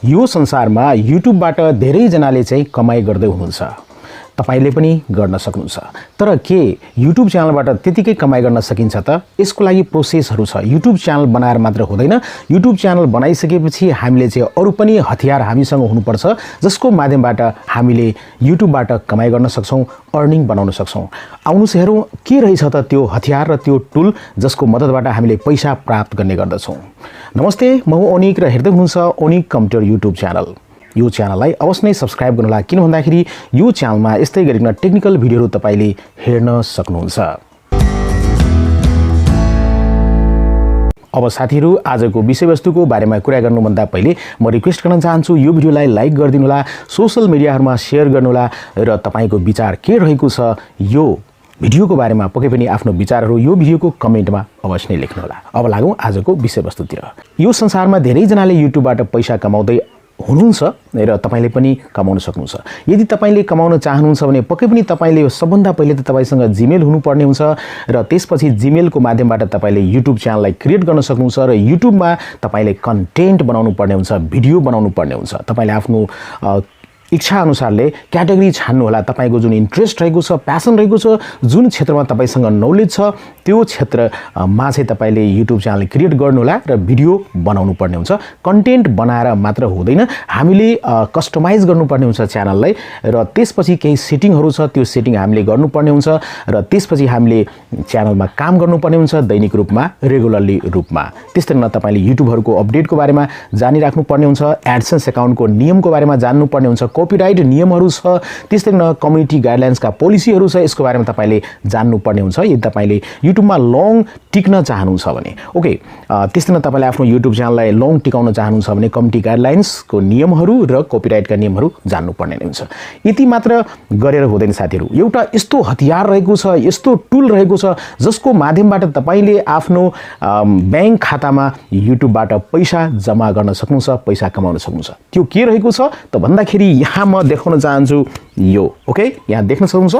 यो संसारमा युट्युबबाट धेरै जनाले चाहिँ कमाई गर्दै हुनुहुन्छ। तपाईले पनि गर्न सक्नुहुन्छ। तर के युट्युब च्यानलबाट त्यतिकै कमाई गर्न सकिन्छ त? यसको लागि प्रोसेसहरु छ। युट्युब च्यानल बनाएर मात्र हुँदैन। युट्युब च्यानल बनाइसकेपछि हामीले चाहिँ अरु पनि हतियार हामीसँग हुनुपर्छ जसको माध्यमबाट हामीले युट्युबबाट कमाई गर्न सक्छौं, अर्निङ बनाउन सक्छौं। आउनुस हेरौं के रहेछ त त्यो हतियार र त्यो टुल जसको मद्दतबाट हामीले पैसा प्राप्त गर्ने गर्दछौं। नमस्ते, म हुँ ओनिक र हेर्दै हुनुहुन्छ ओनिक कम्प्युटर युट्युब च्यानल। यो च्यानललाई अवश्य नै सब्स्क्राइब गर्नुहोला किन भन्दाखेरि यो च्यानलमा यस्तै गरिकन टेक्निकल भिडियोहरु तपाईले हेर्न सक्नुहुन्छ। अब साथीहरु, आजको विषयवस्तुको बारेमा कुरा गर्नुभन्दा पहिले म रिक्वेस्ट गर्न चाहन्छु यो भिडियोलाई लाइक गरिदिनुहोला, सोशल मिडियाहरुमा शेयर गर्नुहोला र तपाईको विचार के रहेको छ यो भिडियोको बारेमा पक्कै पनि आफ्नो विचारहरु यो भिडियोको कमेन्टमा अवश्य नै लेख्नुहोला। अब लागौं आजको विषयवस्तुतिर। यो संसारमा धेरै जनाले युट्युबबाट पैसा कमाउँदै हुनुहुन्छ र तपाईले पनि कमाउन सक्नुहुन्छ। यदि तपाईले कमाउन चाहनुहुन्छ भने पक्कै पनि तपाईले सबभन्दा पहिले त तपाईसँग जीमेल हुनुपर्ने हुन्छ र त्यसपछि जीमेलको माध्यमबाट तपाईले युट्युब च्यानललाई क्रिएट गर्न सक्नुहुन्छ र युट्युबमा तपाईले कन्टेन्ट बनाउनु पर्ने हुन्छ, भिडियो बनाउनु पर्ने हुन्छ। तपाईले आफ्नो इच्छा अनुसारले क्याटेगोरी छान्नु होला। तपाईको जुन इन्ट्रेस्ट रहेको छ, प्यासन रहेको छ, जुन क्षेत्रमा तपाईसँग नलेज छ त्यो क्षेत्रमा चाहिँ तपाईले युट्युब च्यानल क्रिएट गर्नु होला र भिडियो बनाउनु पर्ने हुन्छ। कन्टेन्ट बनाएर मात्र हुँदैन, हामीले कस्टमाइज गर्नुपर्ने हुन्छ च्यानललाई र त्यसपछि केही सेटिङहरु छ त्यो सेटिङ हामीले गर्नुपर्ने हुन्छ र त्यसपछि हामीले च्यानलमा काम गर्नुपर्ने हुन्छ दैनिक रूपमा, रेगुलरली रूपमा। त्यसै गरी तपाईले युट्युबहरुको अपडेटको बारेमा जानिराख्नु पर्ने हुन्छ, एडसेन्स अकाउन्टको नियमको बारेमा जान्नुपर्ने हुन्छ, कपिराइट नियमहरु छ, त्यसै गरी कम्युनिटी गाइडलाइन्सका पोलिसीहरु छ, यसको बारेमा तपाईले जान्नुपर्ने हुन्छ यदि तपाईले युट्युबमा लङ टिक्न चाहनुहुन्छ भने। ओके, त्यसै गरी तपाईले आफ्नो युट्युब च्यानललाई लङ टिकाउन चाहनुहुन्छ भने कम्युनिटी गाइडलाइन्सको नियमहरु र कपिराइटका नियमहरु जान्नुपर्ने हुन्छ। यति मात्र गरेर हुँदैन साथीहरु, एउटा यस्तो हतियार रहेको छ, यस्तो टुल रहेको छ जसको माध्यमबाट तपाईले आफ्नो बैंक खातामा युट्युबबाट पैसा जम्मा गर्न सक्नुहुन्छ, पैसा कमाउन सक्नुहुन्छ। त्यो के रहेको छ त भन्दाखेरि यहाँ म देखाउन चाहन्छु यो। ओके, यहाँ देख्न सक्नुहुन्छ।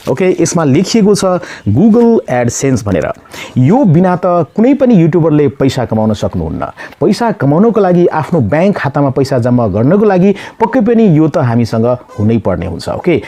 ओके, यसमा लेखिएको छ Google Adsense भनेर। यो बिना त कुनै पनि युट्युबरले पैसा कमाउन सक्नुहुन्न। पैसा कमाउनको लागि, आफ्नो बैंक खातामा पैसा जम्मा गर्नको लागि पक्कै पनि यो त हामीसँग हुनै पर्ने हुन्छ। ओके,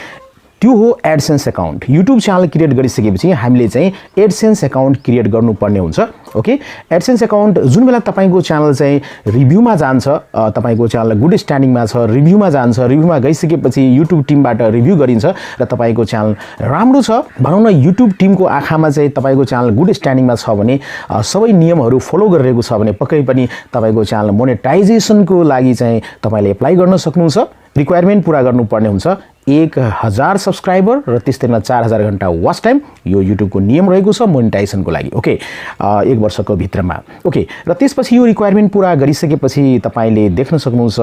त्यो हो AdSense account. YouTube channel create गरिसकेपछि हामीले चाहिँ एडसेन्स अकाउन्ट क्रिएट गर्नुपर्ने हुन्छ। ओके, एडसेन्स अकाउन्ट जुन बेला तपाईको च्यानल चाहिँ रिभ्यूमा जान्छ, तपाईको च्यानल गुड स्ट्यान्डिङमा छ, रिभ्यूमा जान्छ, रिभ्यूमा गइसकेपछि युट्युब टिमबाट रिभ्यू गरिन्छ र तपाईको च्यानल राम्रो छ भनौं न, युट्युब टिमको आँखामा चाहिँ तपाईको च्यानल गुड स्ट्यान्डिङमा छ भने, सबै नियमहरु फलो गरिरहेको छ भने पक्कै पनि तपाईको च्यानल मोनेटाइजेसनको लागि चाहिँ तपाईले एप्लाई गर्न सक्नुहुन्छ। रिक्वायरमेन्ट पूरा गर्नुपर्ने हुन्छ 1000 सब्स्क्राइबर र त्यसै गरी 4000 घण्टा वाच टाइम। यो युट्युबको नियम रहेको छ मोनेटाइजेसनको लागि। ओके, 1 वर्षको भित्रमा। ओके, र त्यसपछि यो रिक्वायरमेन्ट पूरा गरिसकेपछि तपाईले देख्न सक्नुहुन्छ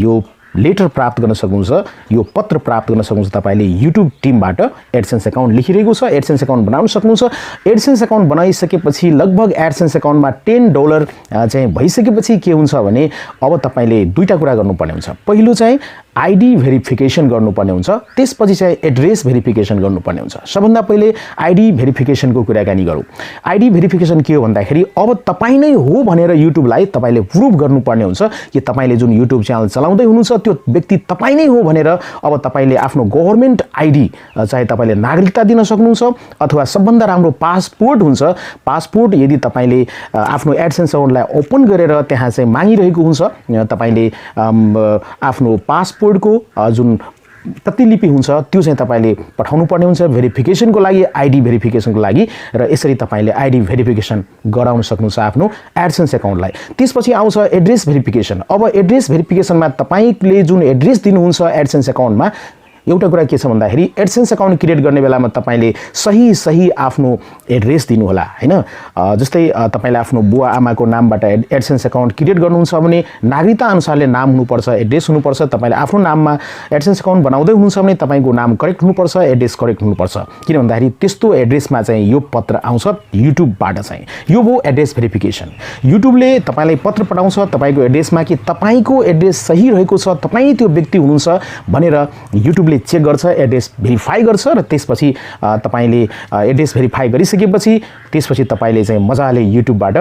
यो लेटर प्राप्त गर्न सक्नुहुन्छ, यो पत्र प्राप्त गर्न सक्नुहुन्छ। तपाईले युट्युब टिमबाट एडसेन्स अकाउन्ट लेखिरहेको छ, एडसेन्स अकाउन्ट बनाउन सक्नुहुन्छ। एडसेन्स अकाउन्ट बनाइसकेपछि लगभग एडसेन्स अकाउन्टमा $10 चाहिँ भइसकेपछि के हुन्छ भने अब तपाईले दुईटा कुरा गर्नुपर्ने हुन्छ। पहिलो चाहिँ आईडी भेरिफिकेसन गर्नुपर्ने हुन्छ, त्यसपछि चाहिँ एड्रेस भेरिफिकेसन गर्नुपर्ने हुन्छ। सबभन्दा पहिले आईडी भेरिफिकेसनको कुराकानी गरौँ। आईडी भेरिफिकेसन के हो भन्दाखेरि अब तपाई नै हो भनेर युट्युबलाई तपाईले प्रुभ गर्नुपर्ने हुन्छ कि तपाईले जुन युट्युब च्यानल चलाउँदै हुनुहुन्छ त्यो व्यक्ति तपाई नै हो भनेर। अब तपाईले आफ्नो गभर्नमेन्ट आईडी, चाहे तपाईले नागरिकता दिन सक्नुहुन्छ अथवा सबभन्दा राम्रो पासपोर्ट हुन्छ, पासपोर्ट यदि तपाईले आफ्नो एडसेन्स अकाउन्टलाई ओपन गरेर त्यहाँ चाहिँ मागिरहेको हुन्छ, तपाईले आफ्नो पासपोर्टको जुन प्रतिलिपि हुन्छ त्यो चाहिँ तपाईले पठाउनु पर्ने हुन्छ भेरिफिकेसनको लागि, आईडी भेरिफिकेसनको लागि, र यसरी तपाईले आईडी भेरिफिकेसन गराउन सक्नुहुन्छ आफ्नो एडसेन्स अकाउन्टलाई। त्यसपछि आउँछ एड्रेस भेरिफिकेसन। अब एड्रेस भेरिफिकेसनमा तपाईले जुन एड्रेस दिनुहुन्छ एडसेन्स अकाउन्टमा, एउटा कुरा के छ भन्दाखेरि एडसेन्स अकाउन्ट क्रिएट गर्ने बेलामा तपाईले सही आफ्नो एड्रेस दिनु होला हैन। जस्तै तपाईले आफ्नो बुवा आमाको नामबाट एडसेन्स अकाउन्ट क्रिएट गर्नुहुन्छ भने नागरिकता अनुसारले नाम हुनुपर्छ, एड्रेस हुनुपर्छ। तपाईले आफ्नो नाममा एडसेन्स अकाउन्ट बनाउँदै हुनुहुन्छ भने तपाईको नाम करेक्ट हुनुपर्छ, एड्रेस करेक्ट हुनुपर्छ। किन भन्दाखेरि त्यस्तो एड्रेसमा चाहिँ यो पत्र आउँछ युट्युबबाट चाहिँ। यो हो एड्रेस भेरिफिकेसन। युट्युबले तपाईलाई पत्र पठाउँछ तपाईको एड्रेसमा कि तपाईको एड्रेस सही रहेको छ, तपाई त्यो व्यक्ति हुनुहुन्छ भनेर युट्युबले चेक गर्छ, एड्रेस भेरिफाई गर्छ र त्यसपछि तपाईले एड्रेस भेरिफाई गरिसकेपछि त्यसपछि तपाईले चाहिँ मजाले युट्युबबाट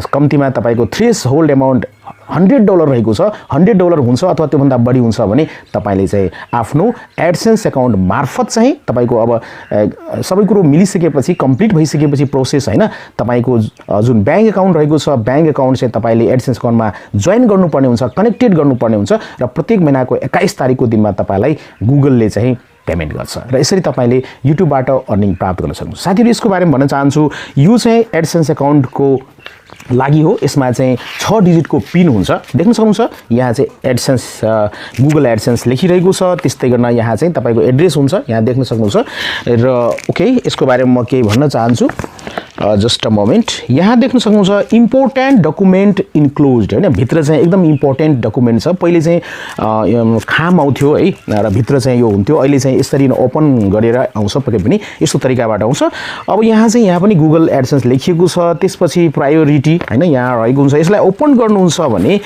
कम्तीमा तपाईको थ्रेशहोल्ड अमाउन्ट $100 रहेको छ, $100 हुन्छ अथवा त्योभन्दा बढी हुन्छ भने तपाईले चाहिँ आफ्नो एडसेन्स अकाउन्ट मार्फत चाहिँ तपाईको अब सबै कुरो मिलिसकेपछि कम्प्लिट भइसकेपछि प्रोसेस हैन तपाईको जुन बैंक अकाउन्ट रहेको छ बैंक अकाउन्ट चाहिँ तपाईले एडसेन्स अकाउन्टमा जोइन गर्नुपर्ने हुन्छ, कनेक्टेड गर्नुपर्ने हुन्छ र प्रत्येक महिनाको 21 तारिखको दिनमा तपाईलाई गुगलले चाहिँ पेमेन्ट गर्छ र यसरी तपाईले युट्युबबाट अर्निङ प्राप्त गर्न सक्नुहुन्छ। साथीहरु यसको बारेमा भन्न चाहन्छु, यो चाहिँ एडसेन्स अकाउन्टको लागि हो। यसमा चाहिँ 6 डिजिटको पिन हुन्छ, देख्न सक्नुहुन्छ यहाँ चाहिँ एडसेन्स गुगल एडसेन्स लेखिरहेको छ। त्यस्तै गर्न यहाँ चाहिँ तपाईको एड्रेस हुन्छ, यहाँ देख्न सक्नुहुन्छ र ओके यसको बारेमा म केही भन्न चाहन्छु। जस्ट अ मोमेन्ट, यहाँ देख्न सक्नुहुन्छ इम्पोर्टेन्ट डकुमेन्ट इन्क्लोज्ड हैन, भित्र चाहिँ एकदम इम्पोर्टेन्ट डकुमेन्ट छ। पहिले चाहिँ खाम आउँथ्यो है र भित्र चाहिँ यो हुन्थ्यो, अहिले चाहिँ यसरी ओपन गरेर आउँछ, पक्कै पनि यस्तो तरिकाबाट आउँछ। अब यहाँ चाहिँ यहाँ पनि गुगल एडसेन्स लेखिएको छ, त्यसपछि प्रायोरिटी हैन यहाँ रहेको हुन्छ। यसलाई ओपन गर्नुहुन्छ भने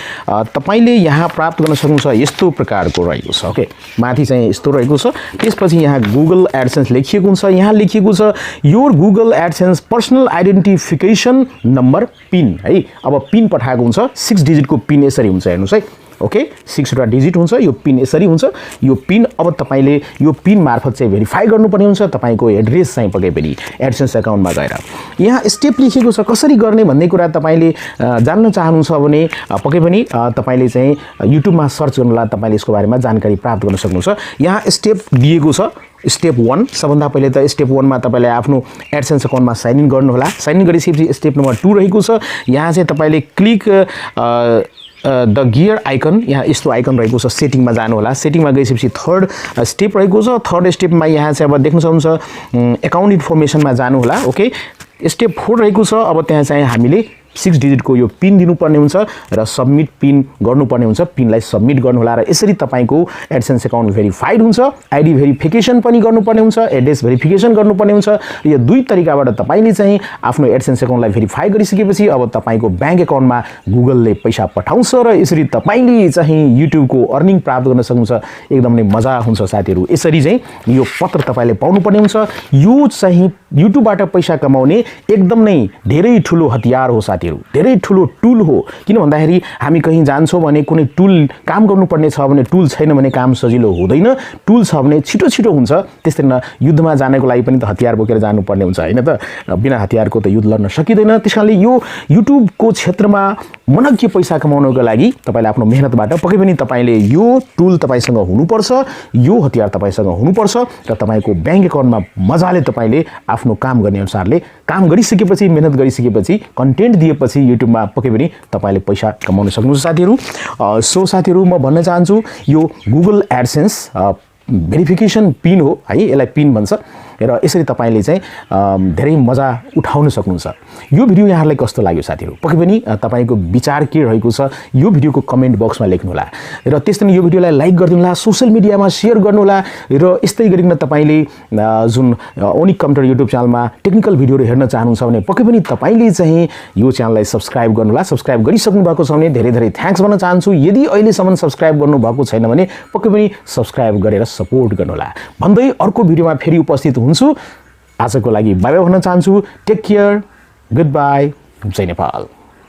तपाईले यहाँ प्राप्त गर्न सक्नुहुन्छ यस्तो प्रकारको रहेको छ। ओके माथि चाहिँ यस्तो रहेको छ, त्यसपछि यहाँ गुगल एडसेन्स लेखिएको हुन्छ, यहाँ लेखिएको छ your Google AdSense personal identification number pin है। अब पिन पठाएको हुन्छ, 6 डिजिटको पिन यसरी हुन्छ, हेर्नुस् है। ओके 6 वटा डिजिट हुन्छ, यो पिन यसरी हुन्छ। यो पिन अब तपाईले यो पिन मार्फत चाहिँ भेरिफाई गर्नुपर्ने हुन्छ तपाईको एड्रेस चाहिँ पक्कै पनि एडसेन्स अकाउन्टमा गएर। यहाँ स्टेप लेखिएको छ कसरी गर्ने भन्ने कुरा तपाईले जान्न चाहनुहुन्छ भने पक्कै पनि तपाईले चाहिँ युट्युबमा सर्च गर्नुलाई तपाईले यसको बारेमा जानकारी प्राप्त गर्न सक्नुहुन्छ। यहाँ स्टेप दिएको छ। स्टेप 1 सबभन्दा पहिले त स्टेप 1 मा तपाईले आफ्नो एडसेन्स अकाउन्टमा साइन इन गर्नु होला। साइन इन गरिसकेपछि स्टेप नम्बर 2 रहेको छ। यहाँ चाहिँ तपाईले क्लिक द गियर आइकन, यहाँ यस्तो आइकन रहेको छ, सेटिङमा जानु होला। सेटिङमा गइसकेपछि थर्ड स्टेप रहेको छ। थर्ड स्टेपमा यहाँ चाहिँ अब देख्न सक्नुहुन्छ अकाउन्ट इन्फर्मेसनमा जानु होला। ओके स्टेप 4 रहेको छ। अब त्यहाँ चाहिँ हामीले 6 डिजिटको यो पिन दिनुपर्ने हुन्छ र सबमिट पिन गर्नुपर्ने हुन्छ। पिनलाई सबमिट गर्नु होला र यसरी तपाईको एडसेन्स अकाउन्ट भेरिफाइड हुन्छ। आइडी भेरिफिकेसन पनि गर्नुपर्ने हुन्छ, एड्रेस भेरिफिकेसन गर्नुपर्ने हुन्छ। यो दुई तरिकाबाट तपाईले चाहिँ आफ्नो एडसेन्स अकाउन्टलाई भेरिफाई गरिसकेपछि अब तपाईको बैंक अकाउन्टमा गुगलले पैसा पठाउँछ र यसरी तपाईले चाहिँ युट्युबको अर्निङ प्राप्त गर्न सक्नुहुन्छ। एकदम नै मजा हुन्छ साथीहरु। यसरी चाहिँ यो पत्र तपाईले पाउनुपर्ने हुन्छ। यो चाहिँ युट्युबबाट पैसा कमाउने एकदम नै धेरै ठुलो हतियार हो साथी, धेरै ठुलो टुल हो। किन भन्दाखेरि हामी कहीं जान्छौं भने कुनै टुल काम गर्नुपर्ने छ भने टुल छैन भने काम सजिलो हुँदैन। टुल छ भने छिटो छिटो हुन्छ। त्यस्तै न युद्धमा जानको लागि पनि त हतियार बोकेर जानुपर्ने हुन्छ हैन त, बिना हतियारको त युद्ध लड्न सकिदैन। त्यसकारणले यो युट्युबको क्षेत्रमा मनग्य पैसा कमाउनको लागि तपाईले आफ्नो मेहनतबाट पक्कै पनि तपाईले यो टुल तपाईसँग हुनुपर्छ, यो हतियार तपाईसँग हुनुपर्छ र तपाईको बैंक अकाउन्टमा मजाले तपाईले आफ्नो काम गर्ने अनुसारले काम गरिसकेपछि, मेहनत गरिसकेपछि, कन्टेन्ट दिएपछि युट्युबमा पक्कै पनि तपाईले पैसा कमाउन सक्नुहुन्छ साथीहरु। सो साथीहरु म भन्न चाहन्छु यो गुगल एडसेन्स भेरिफिकेसन पिन हो है, यसलाई पिन भन्छ र यसरी तपाईले चाहिँ धेरै मजा उठाउन सक्नुहुन्छ। यो भिडियो यहाँलाई कस्तो लाग्यो साथीहरु? पक्कै पनि तपाईको विचार के रहेको छ यो भिडियोको कमेन्ट बक्समा लेख्नु होला र त्यस्तै यो भिडियोलाई लाइक गरिदिनु होला, सोशल मिडियामा शेयर गर्नु होला र यस्तै गरिकन तपाईले जुन ओनिक कम्प्युटर युट्युब च्यानलमा टेक्निकल भिडियोहरु हेर्न चाहनुहुन्छ भने पक्कै पनि तपाईले चाहिँ यो च्यानललाई सब्स्क्राइब गर्नु होला। सब्स्क्राइब गरिसक्नु भएको छ भने धेरै धेरै थ्यांक्स भन्न चाहन्छु। यदि अहिलेसम्म सब्स्क्राइब गर्नु भएको छैन भने पक्कै पनि सब्स्क्राइब गरेर सपोर्ट गर्नु होला भन्दै अर्को भिडियोमा फेरि उपस्थित हुन्छु। आजको लागि बाइ बाइ भन्न चाहन्छु। Take care, good by, Jay Nepal.